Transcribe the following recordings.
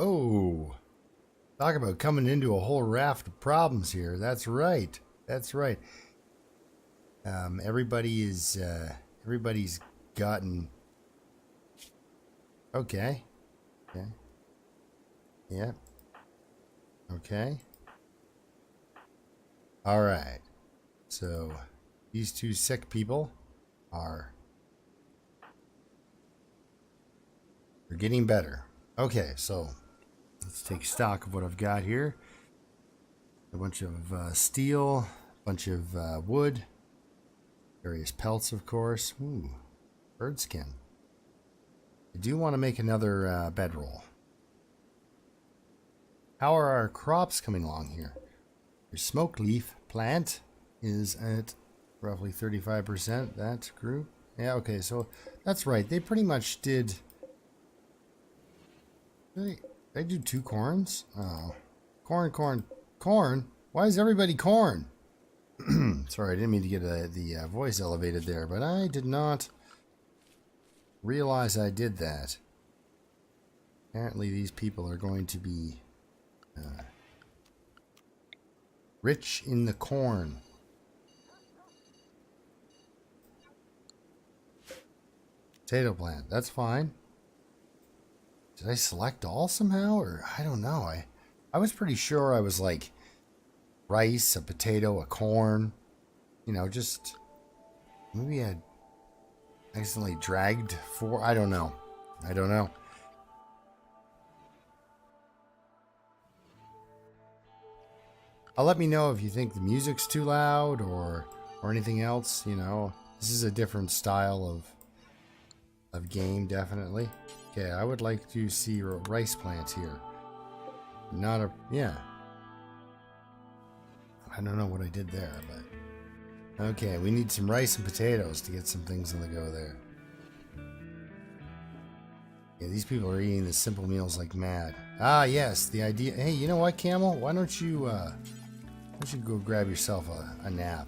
Whoa. Talk about coming into a whole raft of problems here. That's right. That's right. Everybody's gotten. Okay. Okay. Yeah. Okay. All right. So these two sick people are they're getting better. Okay, so let's take stock of what I've got here. A bunch of steel, a bunch of wood, various pelts, of course. Ooh, bird skin. I do want to make another bedroll. How are our crops coming along here? Your smoke leaf plant is at roughly 35%. That grew. Yeah, okay, so that's right. They pretty much did. They do 2 corns? Oh. Corn? Why is everybody corn? Sorry, I didn't mean to get the voice elevated there, but I did not realize I did that. Apparently these people are going to be rich in the corn. Potato plant, that's fine. Did I select all somehow? Or I don't know. I was pretty sure I was like rice, a potato, a corn. You know, just maybe I accidentally dragged 4. I don't know. I don't know. Let me know if you think the music's too loud or anything else. You know, this is a different style of game, definitely. Okay, I would like to see rice plants here. Not a yeah. I don't know what I did there, but okay, we need some rice and potatoes to get some things on the go there. Yeah, these people are eating the simple meals like mad. Ah, yes, the idea. Hey, you know what, Camel? Why don't you go grab yourself a nap?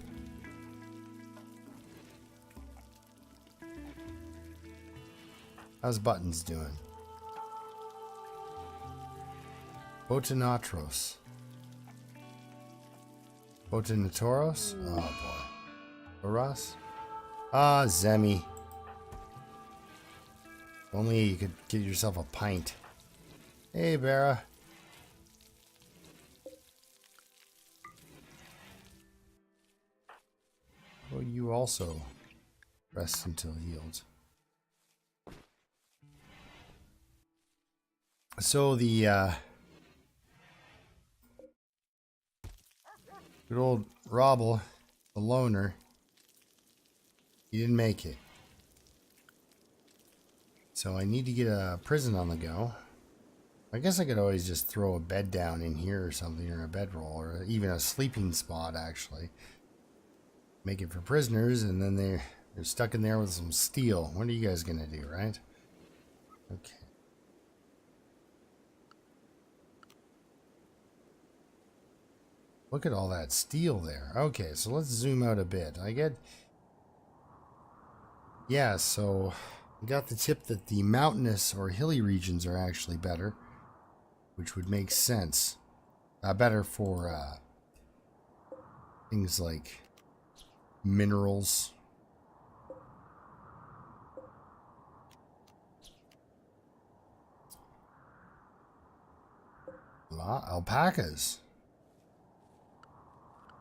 How's Buttons doing? Botanatros. Botanatoros? Oh boy. Boras? Ah, Zemi. Only you could get yourself a pint. Hey, Vera. Well, you also rest until healed. So the good old Robble, the loner, he didn't make it. So I need to get a prison on the go. I guess I could always just throw a bed down in here or something, or a bedroll, or even a sleeping spot, actually. Make it for prisoners, and then they're stuck in there with some steel. What are you guys gonna do, right? Okay. Look at all that steel there. Okay, so let's zoom out a bit. Yeah, so we got the tip that the mountainous or hilly regions are actually better, which would make sense. Better for things like minerals. Alpacas.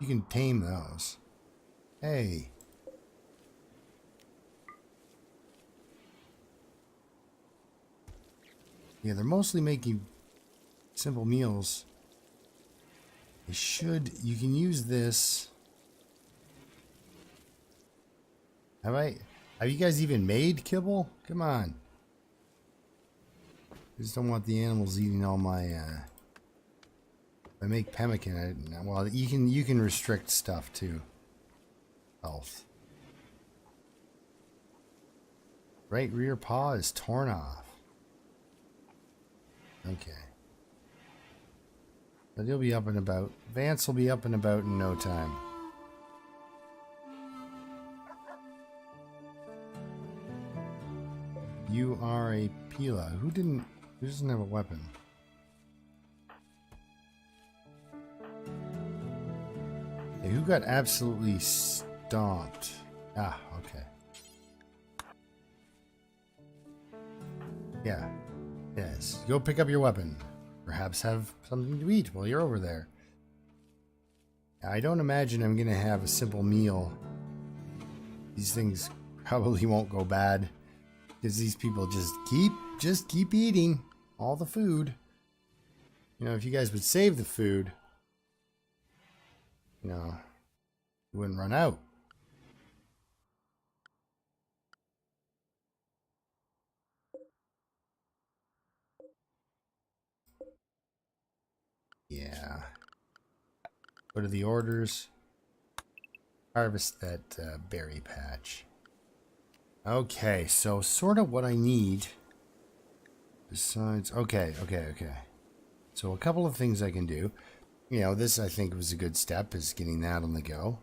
You can tame those. Hey. Yeah, they're mostly making simple meals. You can use this. Have you guys even made kibble? Come on. I just don't want the animals eating all my, I make pemmican. Well, you can restrict stuff too. Health. Right rear paw is torn off. Okay. But he'll be up and about. Vance will be up and about in no time. You are a Pila. Who doesn't have a weapon? who got absolutely stomped? Ah, okay. Yeah. Yes. Go pick up your weapon. Perhaps have something to eat while you're over there. I don't imagine I'm gonna have a simple meal. These things probably won't go bad because these people just keep eating all the food. You know, if you guys would save the food, you know, you wouldn't run out. Yeah. Go to the orders. Harvest that berry patch. Okay, so sort of what I need. Besides, okay. So a couple of things I can do. You know, this I think was a good step, is getting that on the go.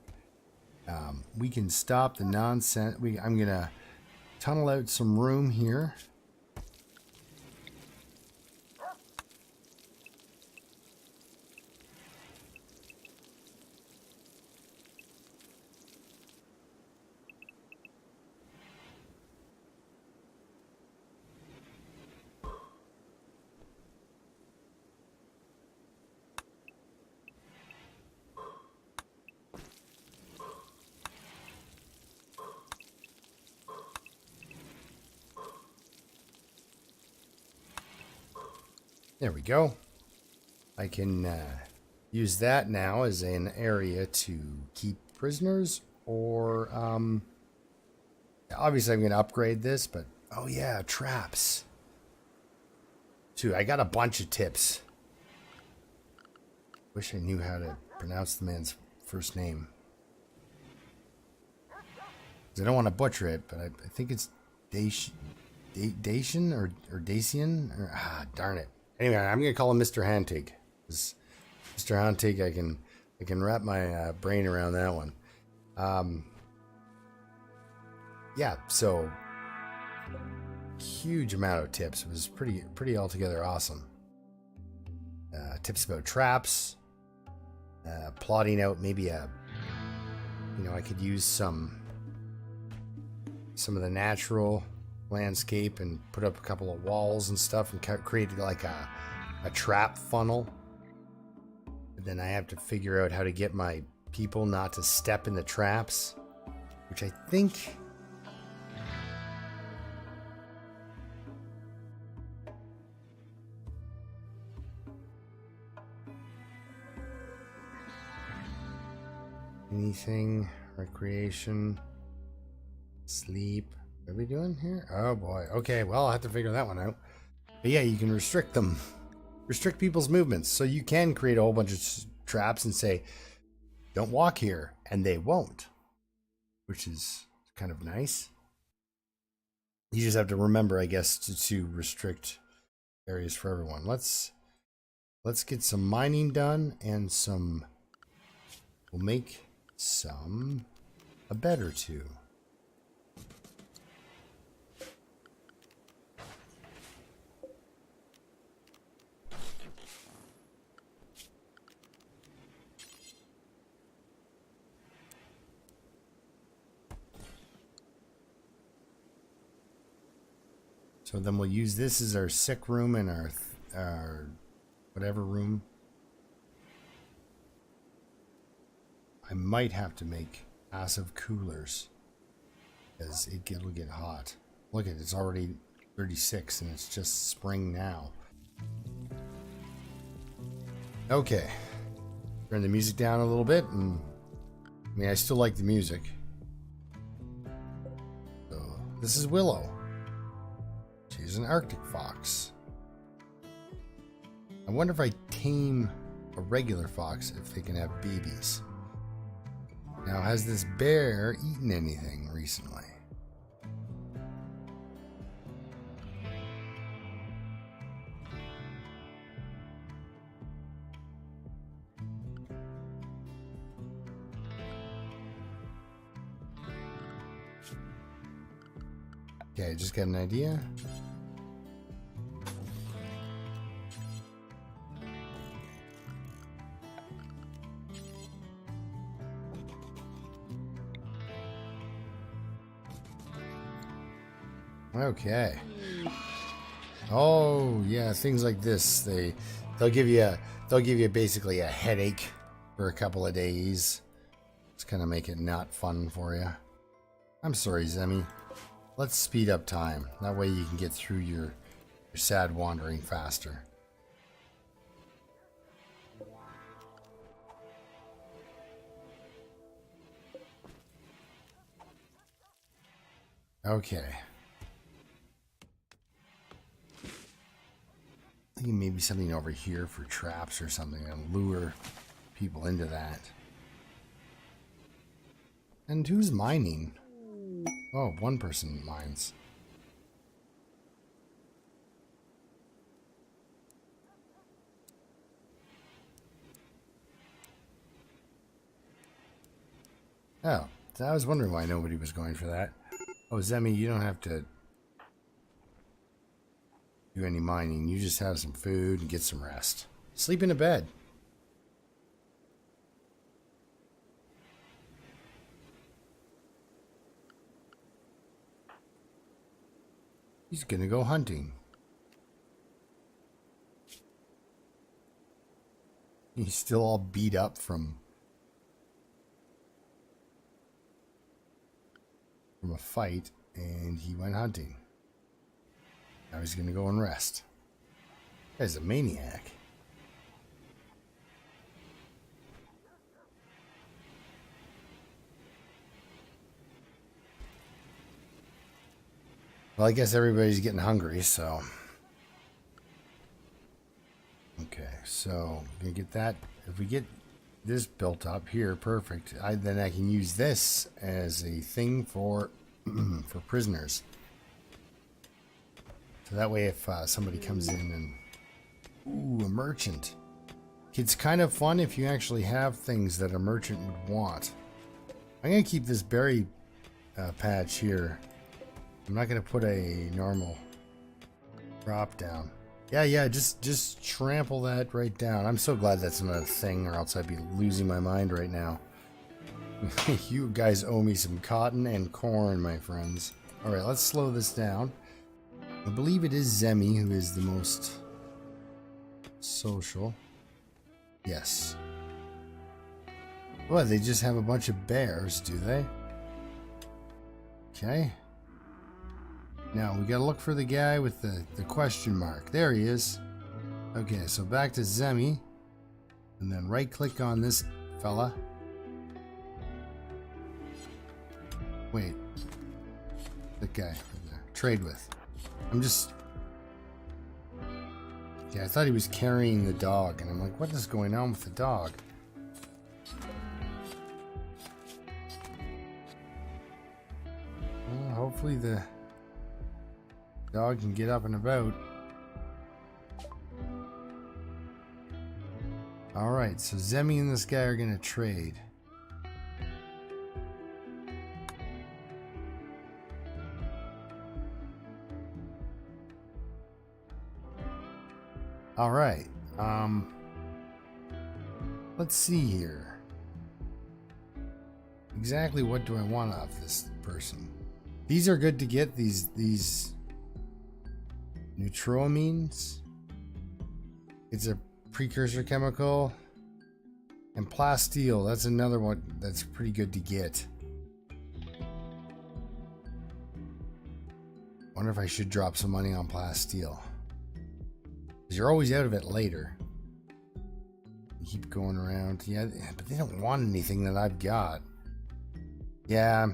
We can stop the nonsense. I'm gonna tunnel out some room here. There we go. I can use that now as an area to keep prisoners, or obviously I'm going to upgrade this, but oh yeah, traps. Too, I got a bunch of tips. Wish I knew how to pronounce the man's first name. 'Cause I don't want to butcher it, but I think it's Dacian or Dacian. Ah, darn it. Anyway, I'm gonna call him Mr. Hantig. Mr. Hantig, I can wrap my brain around that one. Yeah, so huge amount of tips. It was pretty altogether awesome. Tips about traps, plotting out maybe I could use some of the natural landscape and put up a couple of walls and stuff and create like a trap funnel. But then I have to figure out how to get my people not to step in the traps, which I think anything, recreation, sleep. What are we doing here? Oh boy. Okay, well, I'll have to figure that one out. But yeah, you can restrict them. Restrict people's movements. So you can create a whole bunch of traps and say, don't walk here. And they won't. Which is kind of nice. You just have to remember, I guess, to restrict areas for everyone. Let's get some mining done and we'll make a bed or two. So then we'll use this as our sick room and our whatever room. I might have to make passive coolers because it'll get hot. Look at it, it's already 36 and it's just spring now. Okay, turn the music down a little bit, and I mean I still like the music. So this is Willow. She's an Arctic fox. I wonder if I tame a regular fox if they can have babies. Now, has this bear eaten anything recently? Okay, I just got an idea. Okay. Oh yeah, things like this. They'll give you basically a headache for a couple of days. It's kind of make it not fun for you. I'm sorry, Zemi. Let's speed up time. That way you can get through your sad wandering faster. Okay. Thinking maybe something over here for traps or something and lure people into that. And who's mining? Oh, one person mines. Oh, I was wondering why nobody was going for that. Oh, Zemi, you don't have to do any mining. You just have some food and get some rest. Sleep in a bed. He's gonna go hunting. He's still all beat up from a fight, and he went hunting. Now he's gonna go and rest. Guy's a maniac. Well, I guess everybody's getting hungry, so. Okay, so we're gonna get that. If we get this built up here, perfect. Then I can use this as a thing for for prisoners. So that way, if somebody comes in and a merchant, it's kind of fun if you actually have things that a merchant would want. I'm gonna keep this berry patch here. I'm not gonna put a normal drop down. Yeah, just trample that right down. I'm so glad that's not a thing, or else I'd be losing my mind right now. You guys owe me some cotton and corn, my friends. Alright, let's slow this down. I believe it is Zemi who is the most social. Yes. Well, they just have a bunch of bears, do they? Okay. Now, we gotta look for the guy with the question mark. There he is. Okay, so back to Zemi. And then right-click on this fella. Wait. That guy. Trade with. I'm just... Yeah, I thought he was carrying the dog. And I'm like, what is going on with the dog? Well, hopefully the dog can get up and about. Alright, so Zemi and this guy are going to trade. Alright, let's see here. Exactly what do I want off this person? These are good to get, these neutroamines. It's a precursor chemical. And plasteel, that's another one that's pretty good to get. Wonder if I should drop some money on plasteel. Because you're always out of it later. You keep going around. Yeah, but they don't want anything that I've got. Yeah,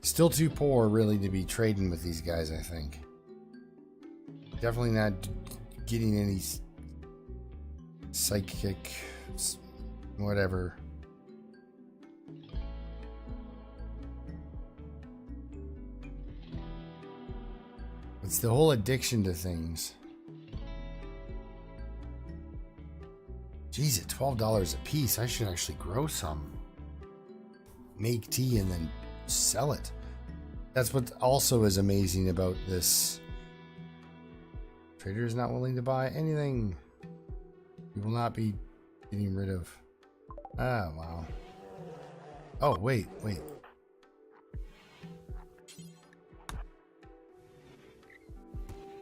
still too poor really to be trading with these guys, I think. Definitely not getting any psychic, whatever. It's the whole addiction to things. Jeez, at $12 a piece, I should actually grow some. Make tea and then sell it. That's what also is amazing about this. Trader is not willing to buy anything. He will not be getting rid of. Ah, wow. Oh, wait.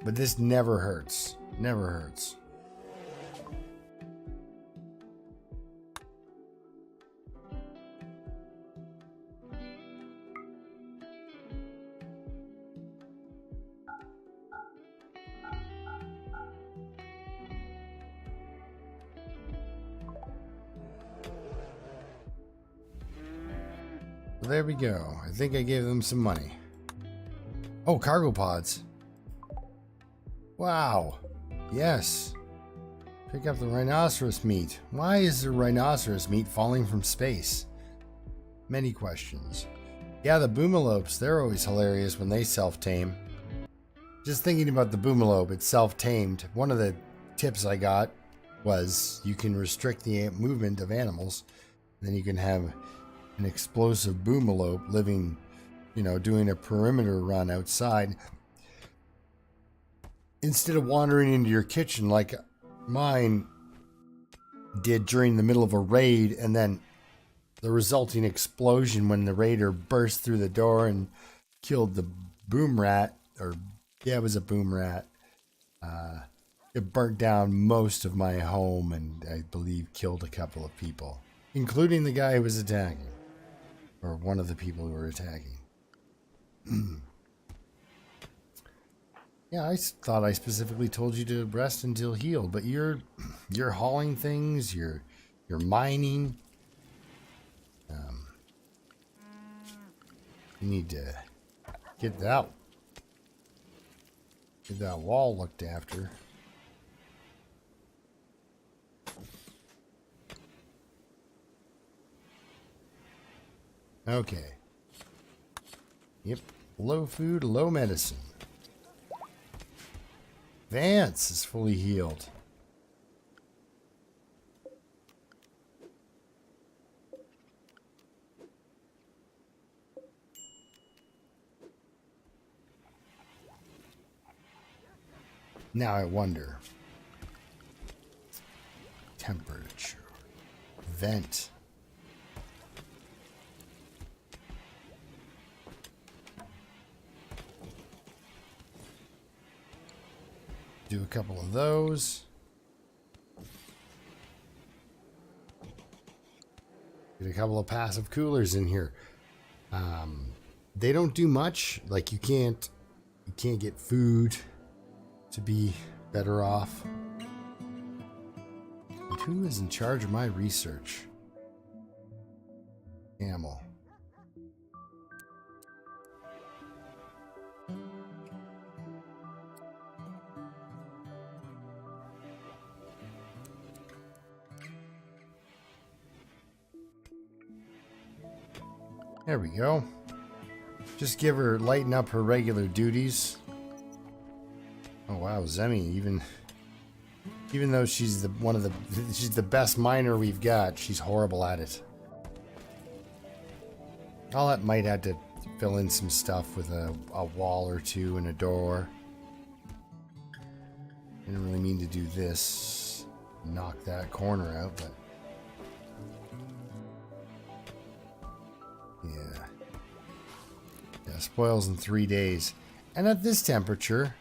But this never hurts. Never hurts. Well, there we go. I think I gave them some money. Oh, cargo pods. Wow. Yes. Pick up the rhinoceros meat. Why is there rhinoceros meat falling from space? Many questions. Yeah, the boomalopes, they're always hilarious when they self-tame. Just thinking about the boomalope, it's self-tamed. One of the tips I got was you can restrict the movement of animals. Then you can have an explosive boomalope living, you know, doing a perimeter run outside. Instead of wandering into your kitchen like mine did during the middle of a raid, and then the resulting explosion when the raider burst through the door and killed the boom rat, or yeah, it was a boom rat. It burnt down most of my home and I believe killed a couple of people, including the guy who was attacking, or one of the people who were attacking. Yeah, I thought I specifically told you to rest until healed, but you're hauling things, you're mining. You need to get that wall looked after. Okay. Yep. Low food, low medicine. Vance is fully healed. Now I wonder. Temperature. Vent. Do a couple of those. Get a couple of passive coolers in here. They don't do much. Like you can't get food to be better off. And who is in charge of my research? Camel. There we go. Just give her, lighten up her regular duties. Oh wow, Zemi, even though she's she's the best miner we've got, she's horrible at it. Paulette might have to fill in some stuff with a wall or two and a door. Didn't really mean to do this. Knock that corner out, but yeah. Yeah, spoils in 3 days. And at this temperature,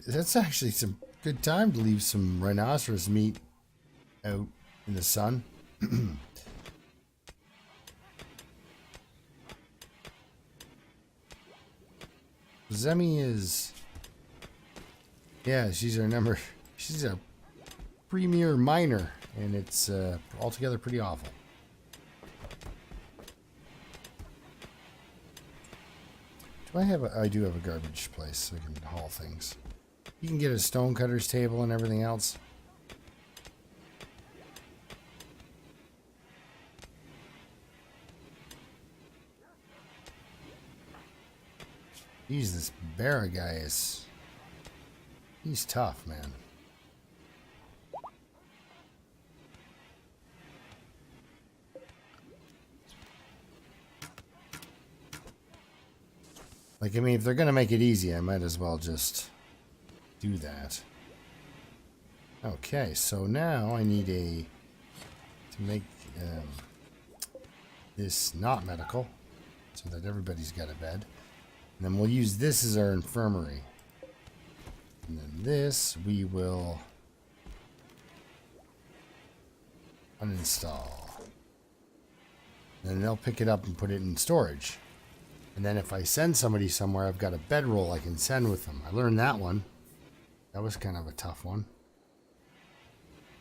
that's actually some good time to leave some rhinoceros meat out in the sun. Zemi is, yeah, she's a premier miner, and it's altogether pretty awful. I do have a garbage place so I can haul things. You can get a stonecutter's table and everything else. Geez, this Barra guy he's tough, man. Like, I mean, if they're gonna make it easy, I might as well just do that. Okay, so now I need to make this not medical, so that everybody's got a bed. And then we'll use this as our infirmary. And then this we will uninstall. And they'll pick it up and put it in storage. And then if I send somebody somewhere, I've got a bedroll I can send with them. I learned that one. That was kind of a tough one.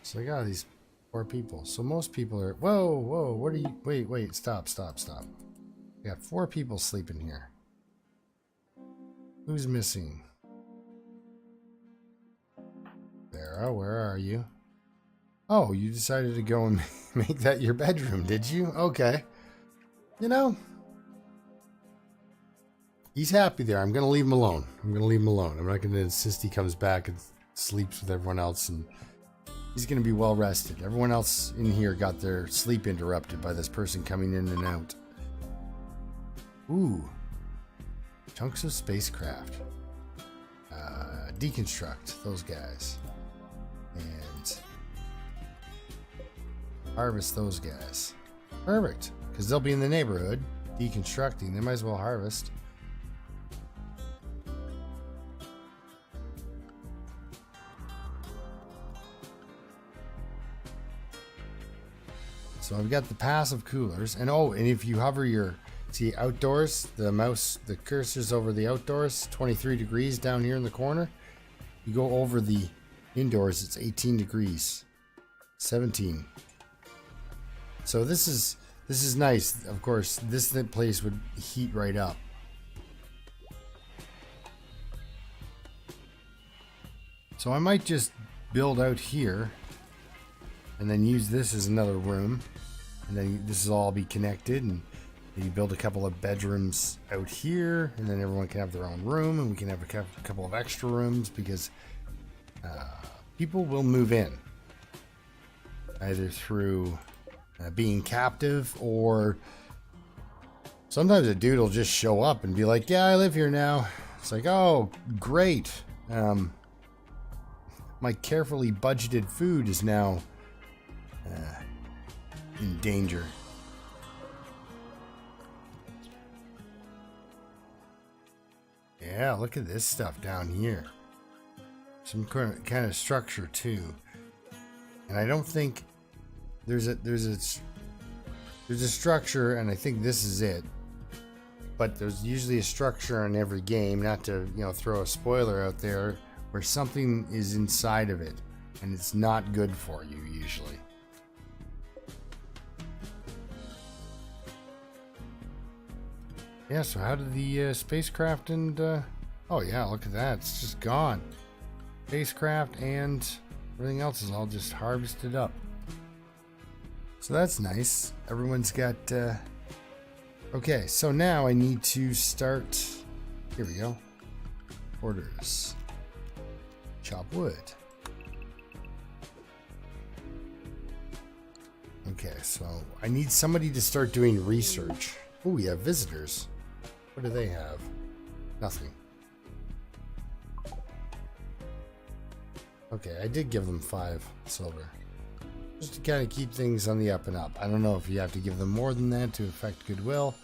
So I got these poor people. So most people are... Whoa, whoa, what are you... Wait, stop. I got 4 people sleeping here. Who's missing? Vera, where are you? Oh, you decided to go and make that your bedroom, did you? Okay. You know, he's happy there. I'm going to leave him alone. I'm not going to insist he comes back and sleeps with everyone else. And he's going to be well rested. Everyone else in here got their sleep interrupted by this person coming in and out. Ooh. Chunks of spacecraft. Deconstruct those guys. And harvest those guys. Perfect. Because they'll be in the neighborhood deconstructing. They might as well harvest. So I've got the passive coolers. And oh, and if you hover your... See, outdoors, the cursor's over the outdoors, 23 degrees down here in the corner. You go over the indoors, it's 18 degrees. 17. So this is nice. Of course, this place would heat right up. So I might just build out here and then use this as another room. And then this will all be connected, and you build a couple of bedrooms out here, and then everyone can have their own room, and we can have a couple of extra rooms because people will move in either through being captive, or sometimes a dude will just show up and be like, yeah, I live here now. It's like, oh, great. My carefully budgeted food is now in danger. Yeah, look at this stuff down here. Some kind of structure too. And I don't think there's a structure, and I think this is it. But there's usually a structure in every game, not to, throw a spoiler out there, where something is inside of it, and it's not good for you usually. Yeah, so how did the spacecraft and... oh yeah, look at that. It's just gone. Spacecraft and everything else is all just harvested up. So that's nice. Everyone's got... Okay, so now I need to start... Here we go. Orders. Chop wood. Okay, so I need somebody to start doing research. Oh, we have visitors. What do they have? Nothing. Okay, I did give them 5 silver. Just to kind of keep things on the up and up. I don't know if you have to give them more than that to affect goodwill.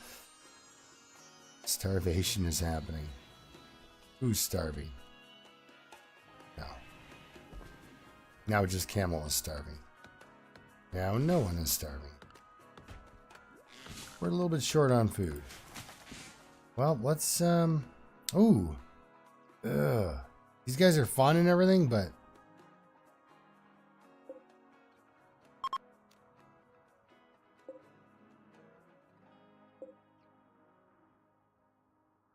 Starvation is happening. Who's starving? No. Now just Camel is starving. Now no one is starving. We're a little bit short on food. Well, let's, ooh. Ugh. These guys are fun and everything, but...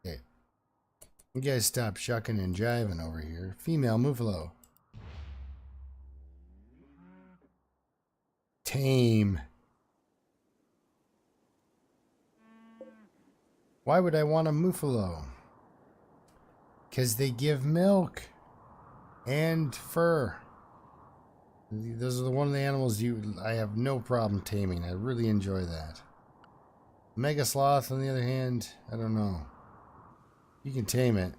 Okay. You guys stop shucking and jiving over here. Female Muffalo. Tame. Why would I want a Muffalo? Because they give milk and fur. Those are the one of the animals I have no problem taming. I really enjoy that. Mega Sloth, on the other hand, I don't know. You can tame it,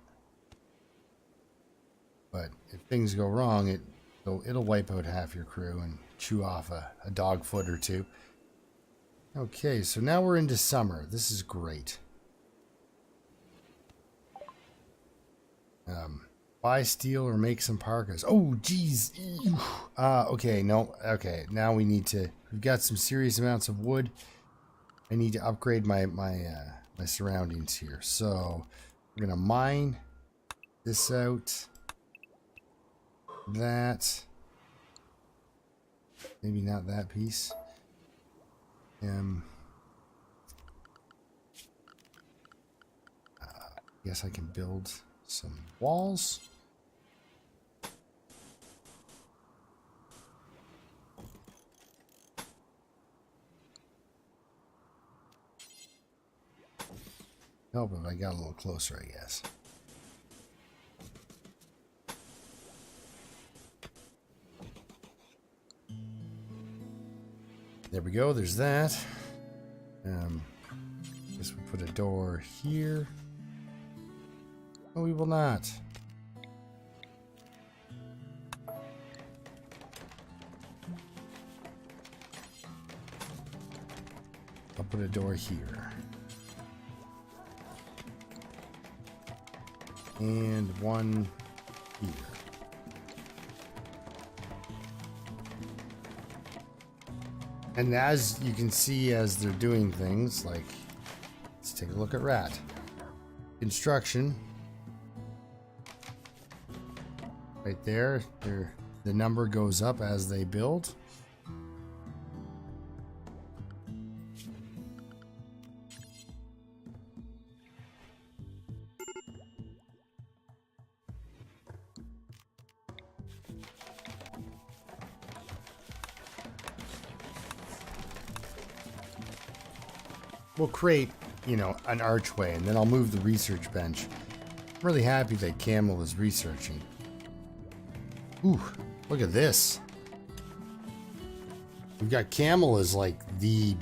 but if things go wrong, it'll wipe out half your crew and chew off a dog foot or two. Okay, so now we're into summer. This is great. Buy steel or make some parkas. Oh, geez. Okay, no. Okay, now we need to... We've got some serious amounts of wood. I need to upgrade my surroundings here. So, we're going to mine this out. That. Maybe not that piece. Guess I can build some walls. Help if I got a little closer, I guess. There we go, there's that. Guess we'll put a door here. No, we will not. I'll put a door here. And one here. And as you can see, as they're doing things, like, let's take a look at rat. Construction. Right there, the number goes up as they build. We'll create, you know, an archway, and then I'll move the research bench. I'm really happy that Camel is researching. Ooh, look at this. We've got Camel as like the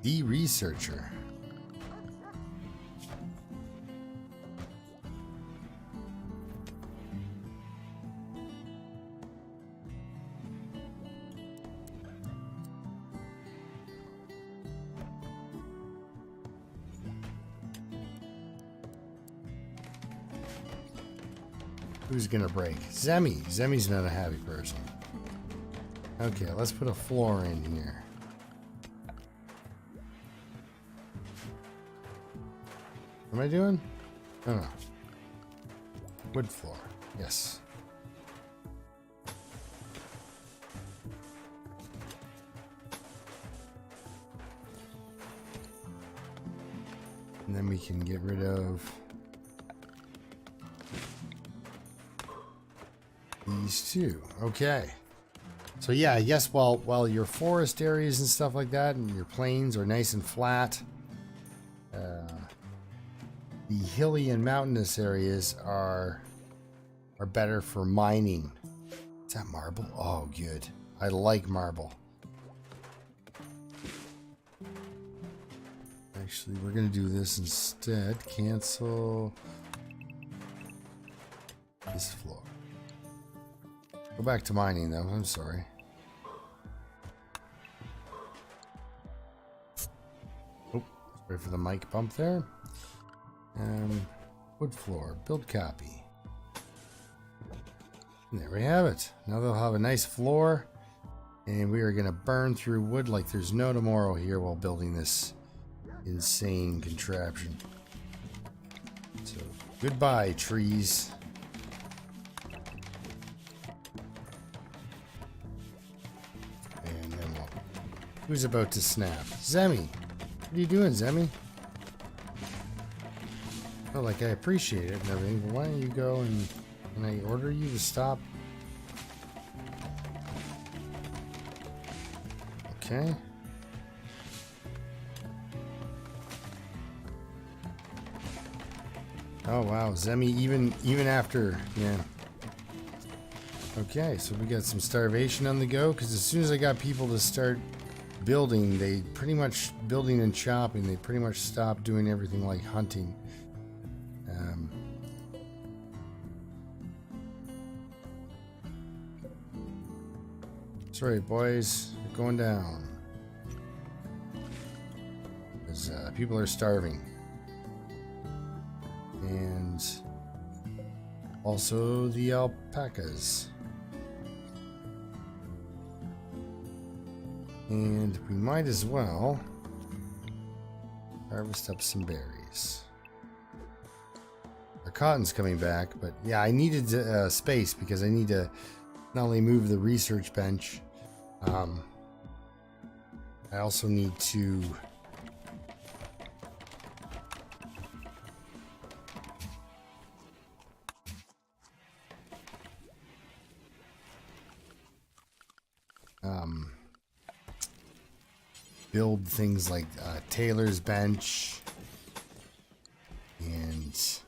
researcher. Who's gonna break? Zemi. Zemi's not a happy person. Okay, let's put a floor in here. What am I doing? Oh no. Wood floor. Yes. And then we can get rid of these two. Okay. So yeah, I guess while your forest areas and stuff like that and your plains are nice and flat, the hilly and mountainous areas are better for mining. Is that marble? Oh, good. I like marble. Actually, we're gonna do this instead. Cancel this floor. Go back to mining, though. I'm sorry. Oh, sorry for the mic bump there. Wood floor. Build copy. And there we have it. Now they'll have a nice floor. And we are going to burn through wood like there's no tomorrow here while building this insane contraption. So, goodbye, trees. Who's about to snap? Zemi! What are you doing, Zemi? Oh, like, I appreciate it and everything, but why don't you go and... Can I order you to stop? Okay. Oh, wow. Zemi, even after... Yeah. Okay, so we got some starvation on the go, because as soon as I got people to start... building, they pretty much building and chopping, they pretty much stopped doing everything like hunting. Sorry, boys, you're going down because people are starving, and Also the alpacas. And we might as well harvest up some berries. Our cotton's coming back, but yeah, I needed space because I need to not only move the research bench, I also need to build things like Taylor's bench and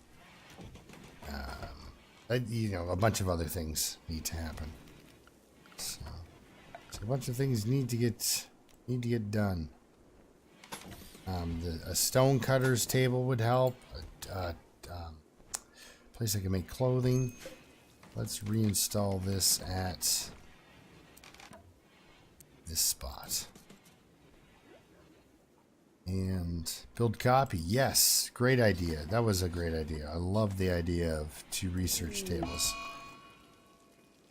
you know, a bunch of other things need to happen. So a bunch of things need to get done. A stone cutter's table would help. Place I can make clothing. Let's reinstall this at this spot. And build copy. Yes, great idea. That was a great idea. I love the idea of 2 research tables.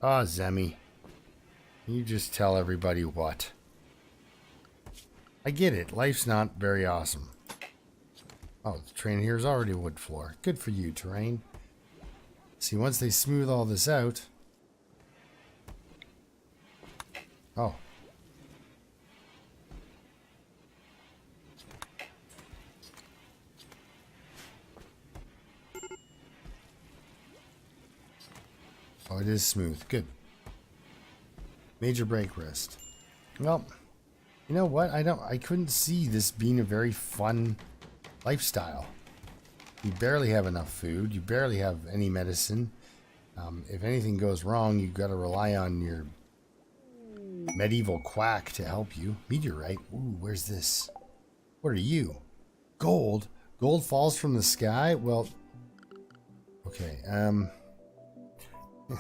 Ah, Zemi. You just tell everybody what. I get it. Life's not very awesome. Oh, the terrain here is already wood floor. Good for you, terrain. See, once they smooth all this out... Oh. Oh, it is smooth. Good. Major brake rest. Well, you know what? I couldn't see this being a very fun lifestyle. You barely have enough food. You barely have any medicine. If anything goes wrong, you've got to rely on your medieval quack to help you. Meteorite. Ooh, where's this? What are you? Gold? Gold falls from the sky? Well, okay.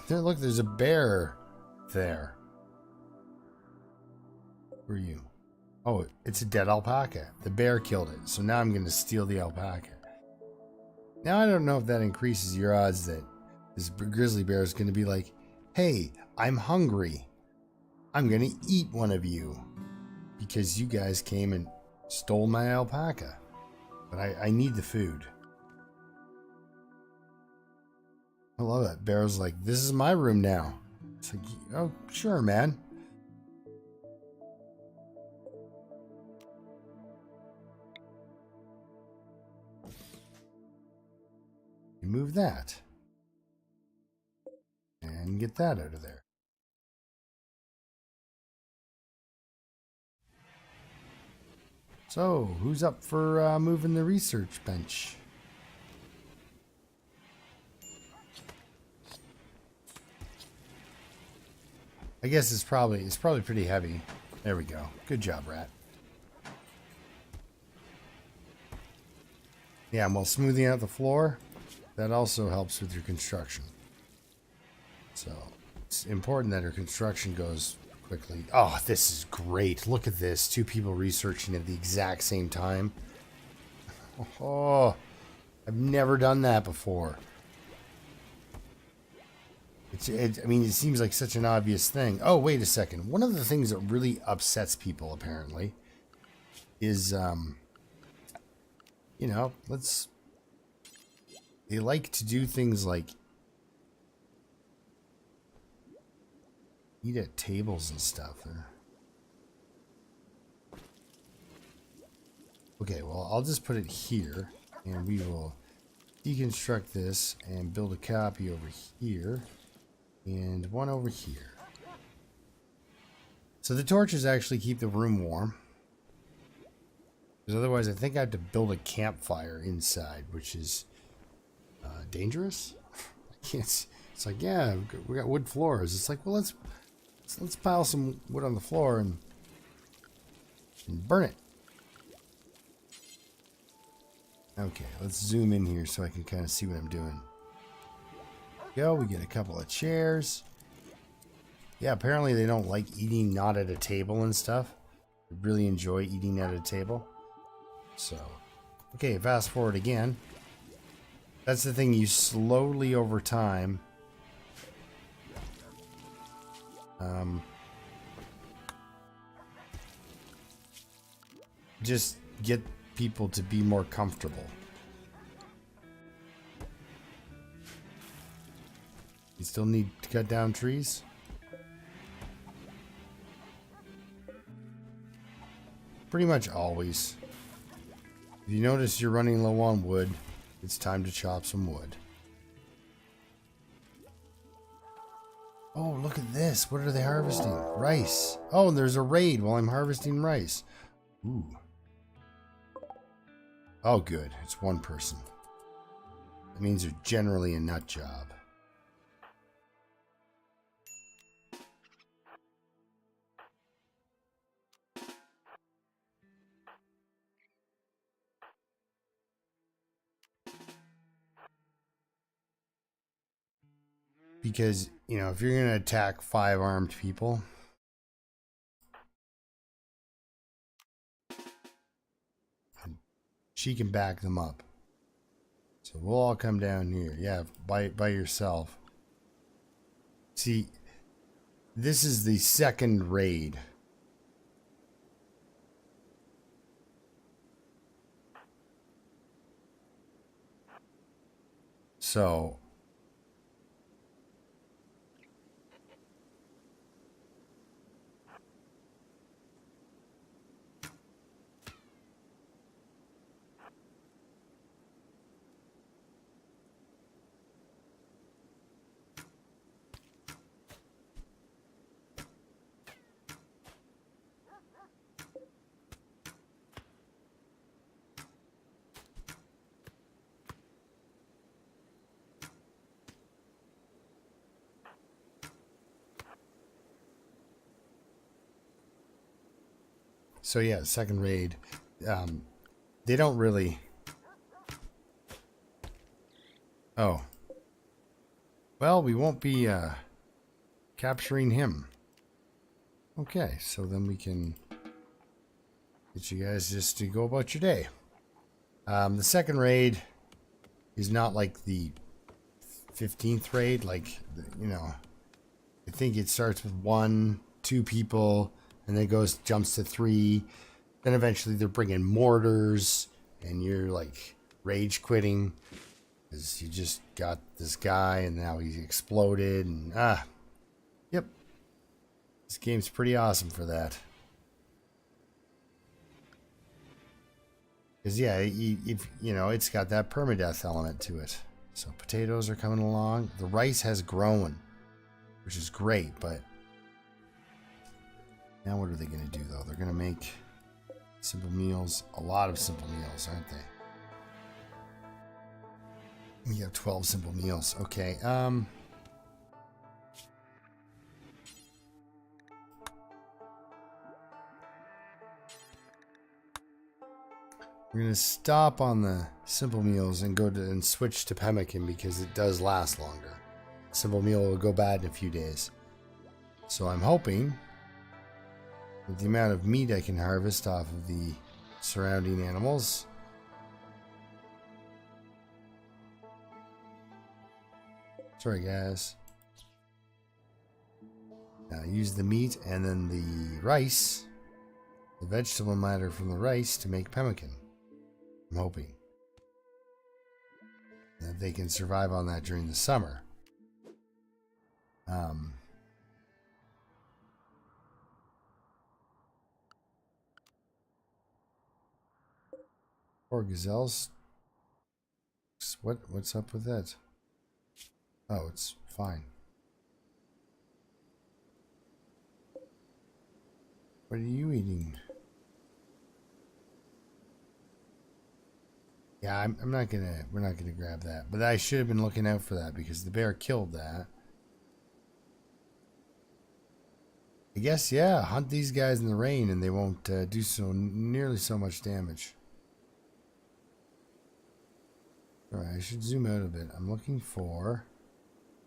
Look, there's a bear there. Who are you? Oh, it's a dead alpaca. The bear killed it, so now I'm going to steal the alpaca. Now, I don't know if that increases your odds that this grizzly bear is going to be like, hey, I'm hungry. I'm going to eat one of you because you guys came and stole my alpaca. But I need the food. I love that. Bear's like, this is my room now. It's like, oh, sure, man. Move that and get that out of there. So who's up for moving the research bench? I guess it's probably pretty heavy. There we go. Good job, Rat. Yeah, and while smoothing out the floor, that also helps with your construction. So it's important that your construction goes quickly. Oh, this is great. Look at this. 2 people researching at the exact same time. Oh, I've never done that before. I mean, it seems like such an obvious thing. Oh, wait a second. One of the things that really upsets people, apparently, is, you know, they like to do things like eat at tables and stuff. Okay, well, I'll just put it here, and we will deconstruct this and build a copy over here, and one over here. So the torches actually keep the room warm. Because otherwise, I think I have to build a campfire inside, which is... dangerous? I can't. It's like, yeah, we got wood floors. It's like, well, let's pile some wood on the floor and burn it. Okay, let's zoom in here so I can kind of see what I'm doing. Go. We get a couple of chairs. Yeah, apparently they don't like eating not at a table and stuff. They really enjoy eating at a table. So, okay, fast forward again. That's the thing, you slowly over time just get people to be more comfortable. You still need to cut down trees? Pretty much always. If you notice you're running low on wood, it's time to chop some wood. Oh, look at this. What are they harvesting? Rice. Oh, and there's a raid while I'm harvesting rice. Ooh. Oh, good. It's one person. That means they're generally a nut job. Because, you know, if you're going to attack 5 armed people, she can back them up. So we'll all come down here. Yeah, by yourself. See, this is the second raid. So yeah, second raid. They don't really. Oh. Well, we won't be capturing him. Okay, so then we can get you guys just to go about your day. The second raid is not like the 15th raid. Like, you know, I think it starts with 1, 2 people, and then it jumps to 3. Then eventually they're bringing mortars, and you're like rage quitting because you just got this guy, and now he's exploded, and yep, this game's pretty awesome for that. Because yeah, if you know, it's got that permadeath element to it. So potatoes are coming along. The rice has grown, which is great, but now what are they going to do though? They're going to make simple meals, a lot of simple meals, aren't they? We have 12 simple meals. Okay. We're going to stop on the simple meals and and switch to pemmican because it does last longer. Simple meal will go bad in a few days. So I'm hoping that the amount of meat I can harvest off of the surrounding animals. Sorry, guys. Now use the meat and then the rice, the vegetable matter from the rice, to make pemmican. I'm hoping that they can survive on that during the summer. Poor gazelles. What's up with that? Oh, it's fine. What are you eating? Yeah, we're not gonna grab that. But I should have been looking out for that because the bear killed that. I guess, yeah, hunt these guys in the rain and they won't do nearly so much damage. Alright, I should zoom out a bit. I'm looking for...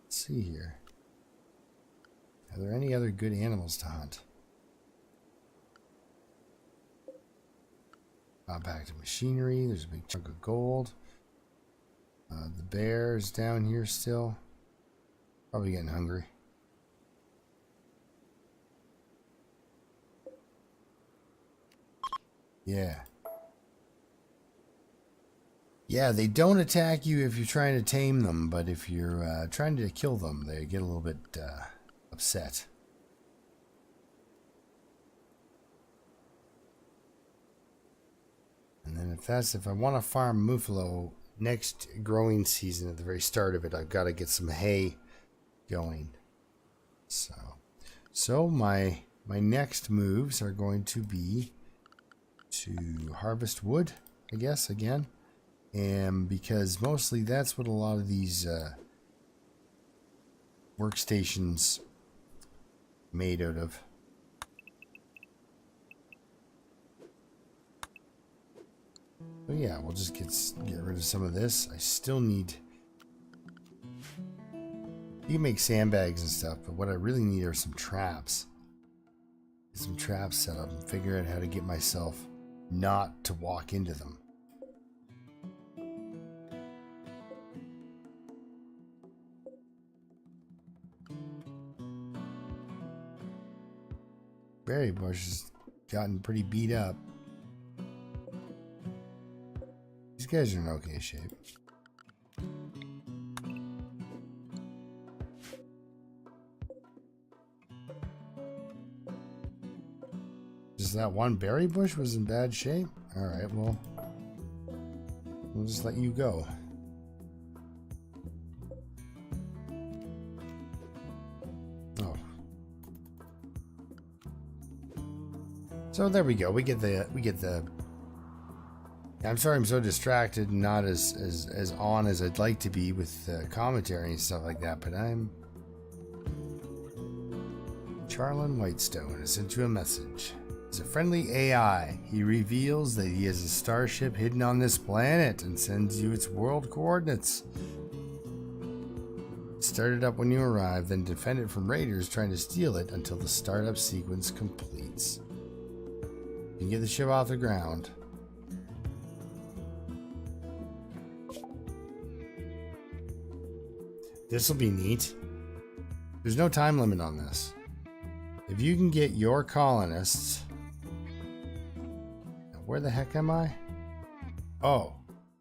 Let's see here. Are there any other good animals to hunt? Compacted machinery. There's a big chunk of gold. The bear is down here still. Probably getting hungry. Yeah. Yeah, they don't attack you if you're trying to tame them, but if you're trying to kill them, they get a little bit upset. And then if I want to farm Muffalo next growing season at the very start of it, I've got to get some hay going. So my next moves are going to be to harvest wood, I guess, again. And because mostly that's what a lot of these workstations made out of. So yeah, we'll just get rid of some of this. I still need... You can make sandbags and stuff, but what I really need are some traps. Get some traps set up and figure out how to get myself not to walk into them. Berry bush has gotten pretty beat up. These guys are in okay shape. Just that one berry bush was in bad shape? Alright, well, we'll just let you go. Oh. So there we go. We get the I'm sorry I'm so distracted and not as on as I'd like to be with commentary and stuff like that, but I'm Charlin Whitestone has sent you a message. It's a friendly AI. He reveals that he has a starship hidden on this planet and sends you its world coordinates. Start it up when you arrive, then defend it from raiders trying to steal it until the startup sequence completes. You can get the ship off the ground. This will be neat. There's no time limit on this. If you can get your colonists... Where the heck am I? Oh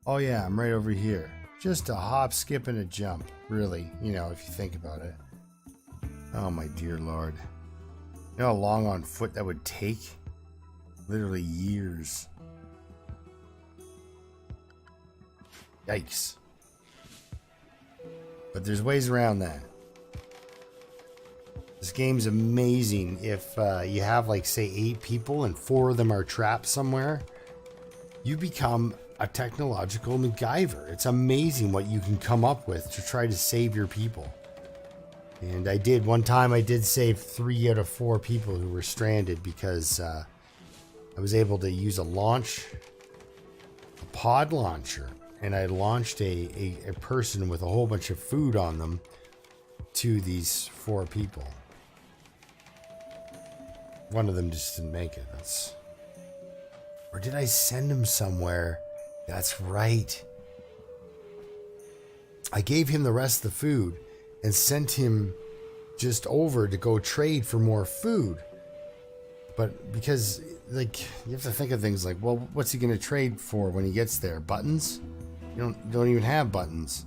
yeah, I'm right over here. Just a hop, skip, and a jump. Really, you know, if you think about it. Oh my dear Lord. You know how long on foot that would take? Literally years. Yikes. But there's ways around that. This game's amazing if you have, like, say, 8 people and 4 of them are trapped somewhere. You become a technological MacGyver. It's amazing what you can come up with to try to save your people. And one time I did save 3 out of 4 people who were stranded because I was able to use a pod launcher. And I launched a person with a whole bunch of food on them to these 4 people. One of them just didn't make it. Or did I send him somewhere? That's right. I gave him the rest of the food and sent him just over to go trade for more food. But because, like, you have to think of things like, well, what's he going to trade for when he gets there? Buttons? You don't even have buttons.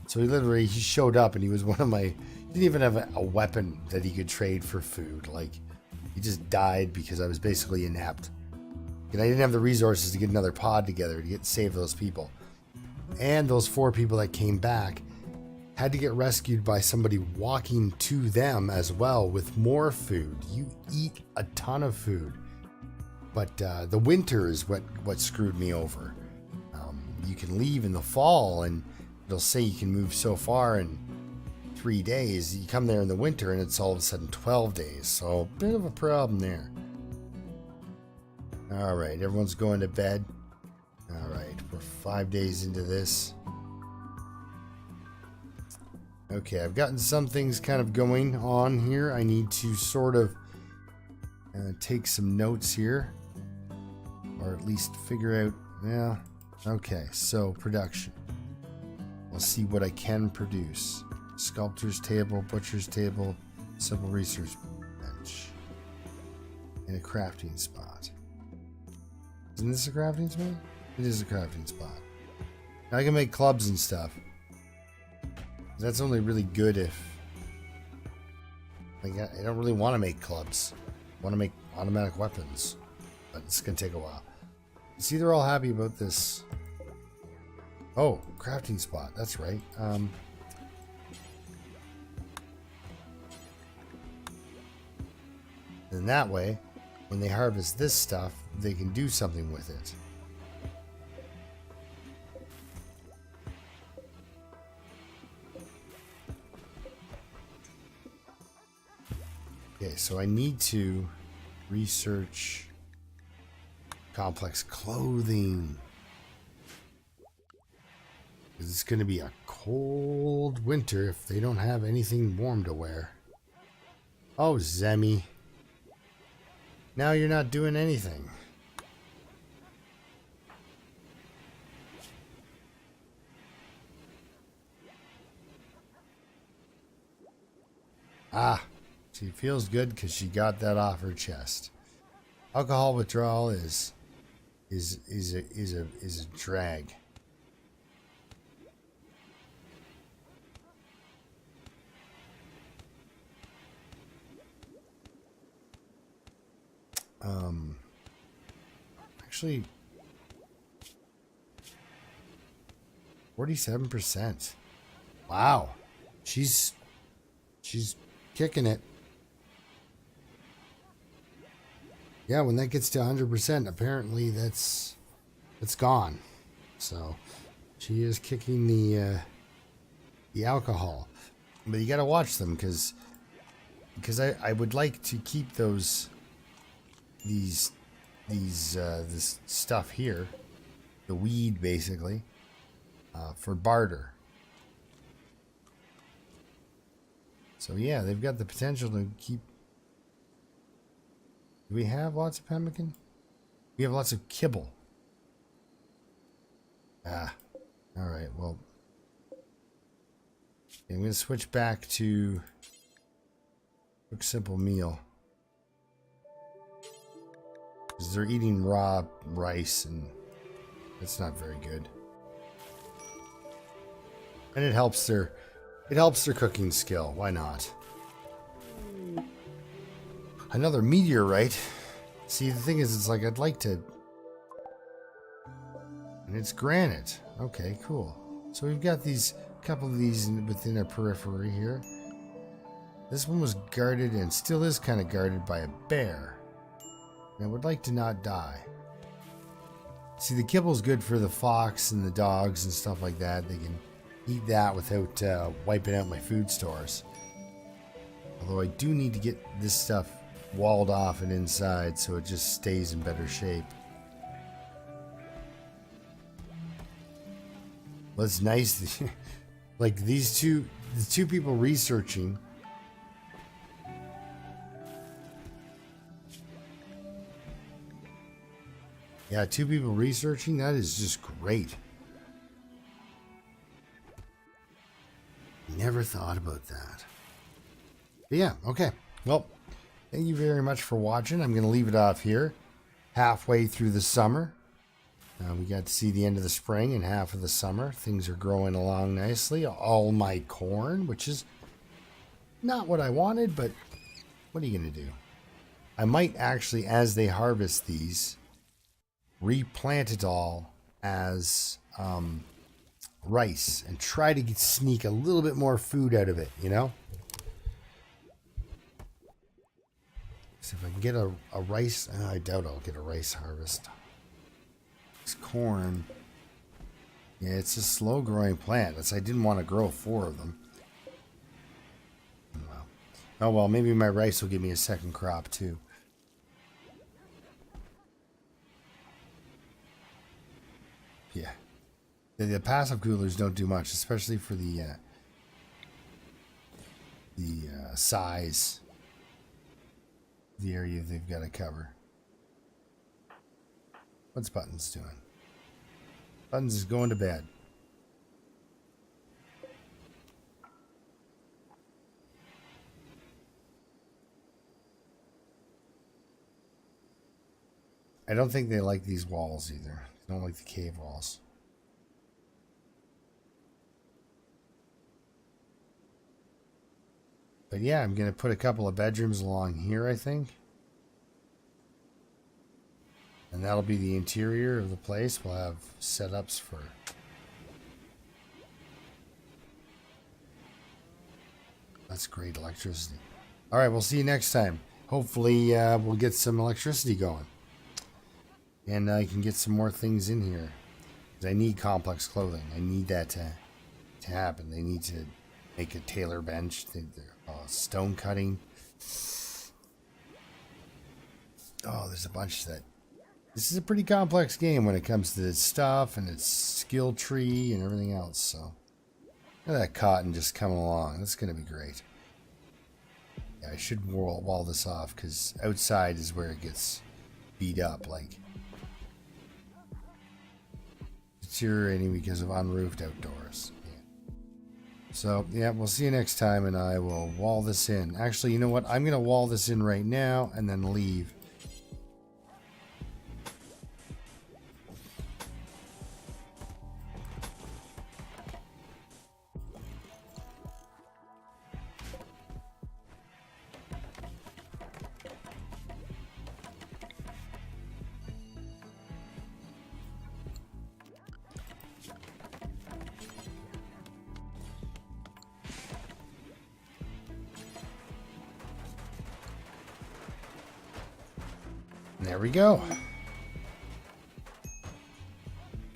So he showed up and he was one of my... He didn't even have a weapon that he could trade for food. Like, he just died because I was basically inept. And I didn't have the resources to get another pod together to save those people. And those 4 people that came back had to get rescued by somebody walking to them as well with more food. You eat a ton of food. But the winter is what screwed me over. You can leave in the fall and it'll say you can move so far in 3 days. You come there in the winter and it's all of a sudden 12 days. So a bit of a problem there. All right, everyone's going to bed. All right, we're 5 days into this. Okay, I've gotten some things kind of going on here. I need to sort of take some notes here. Or at least figure out, yeah. Okay, so production. I'll see what I can produce. Sculptor's table, butcher's table, simple research bench, and a crafting spot. Isn't this a crafting spot? It is a crafting spot. Now I can make clubs and stuff. That's only really good if... I don't really want to make clubs. I want to make automatic weapons. But it's going to take a while. See, they're all happy about this. Oh, crafting spot. That's right. And that way, when they harvest this stuff, they can do something with it. Okay, so I need to research complex clothing. It's going to be a cold winter if they don't have anything warm to wear. Oh, Zemi. Now you're not doing anything. Ah, she feels good because she got that off her chest. Alcohol withdrawal is a drag. Actually, 47%. Wow, she's kicking it. Yeah, when that gets to 100%, apparently it's gone. So she is kicking the alcohol, but you got to watch them because I would like to keep this stuff here, the weed basically, for barter. So yeah, they've got the potential to keep. Do we have lots of pemmican? We have lots of kibble. Ah, all right. Well, I'm going to switch back to cook simple meal. Because they're eating raw rice, and that's not very good. And it helps their cooking skill. Why not? Another meteorite. See, the thing is, it's like I'd like to... And it's granite. Okay, cool. So we've got these, couple of these within our periphery here. This one was guarded and still is kind of guarded by a bear. And I would like to not die. See, the kibble's good for the fox and the dogs and stuff like that. They can eat that without wiping out my food stores. Although I do need to get this stuff walled off and inside so it just stays in better shape. Well, it's nice. Like the two people researching. Yeah, two people researching, that is just great. Never thought about that. But yeah, okay. Well, thank you very much for watching. I'm going to leave it off here. Halfway through the summer. We got to see the end of the spring and half of the summer. Things are growing along nicely. All my corn, which is not what I wanted, but what are you going to do? I might actually, as they harvest these, replant it all as rice and try to sneak a little bit more food out of it, you know? So if I can get a rice, I doubt I'll get a rice harvest. This corn, yeah, it's a slow growing plant. I didn't want to grow 4 of them. Well, oh well, maybe my rice will give me a second crop too. Yeah, the passive coolers don't do much, especially for the size of the area they've got to cover. What's Buttons doing? Buttons is going to bed. I don't think they like these walls either. They don't like the cave walls. But yeah, I'm going to put a couple of bedrooms along here, I think. And that'll be the interior of the place. We'll have setups for... That's great electricity. All right, we'll see you next time. Hopefully we'll get some electricity going. And I can get some more things in here. I need complex clothing. I need that to happen. They need to make a tailor bench. Stone cutting. Oh, there's a bunch that... This is a pretty complex game when it comes to its stuff and its skill tree and everything else. So, look at that cotton just coming along. That's going to be great. Yeah, I should wall this off because outside is where it gets beat up. Like, deteriorating because of unroofed outdoors. Yeah. So, yeah, we'll see you next time, and I will wall this in. Actually, you know what? I'm going to wall this in right now and then leave. There we go.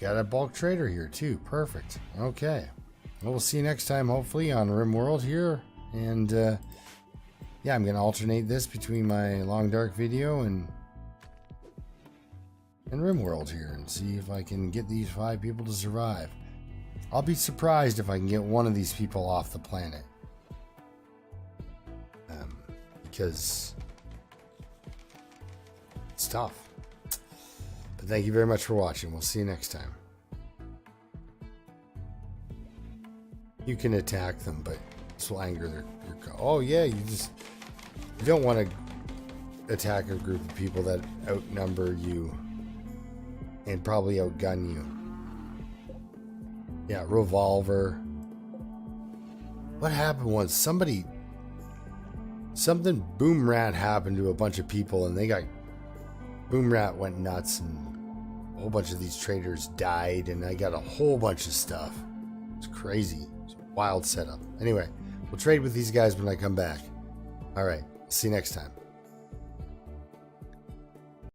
Got a bulk trader here too. Perfect. Okay. Well, we'll see you next time, hopefully, on Rimworld here. And yeah, I'm going to alternate this between my Long Dark video and Rimworld here and see if I can get these 5 people to survive. I'll be surprised if I can get one of these people off the planet. Because... it's tough. But thank you very much for watching. We'll see you next time. You can attack them, but this will anger their oh yeah, you don't want to attack a group of people that outnumber you and probably outgun you. Yeah, revolver. What happened was something boom rat happened to a bunch of people and they got Boom Rat went nuts and a whole bunch of these traders died and I got a whole bunch of stuff. It's crazy. It's a wild setup. Anyway, we'll trade with these guys when I come back. All right. See you next time.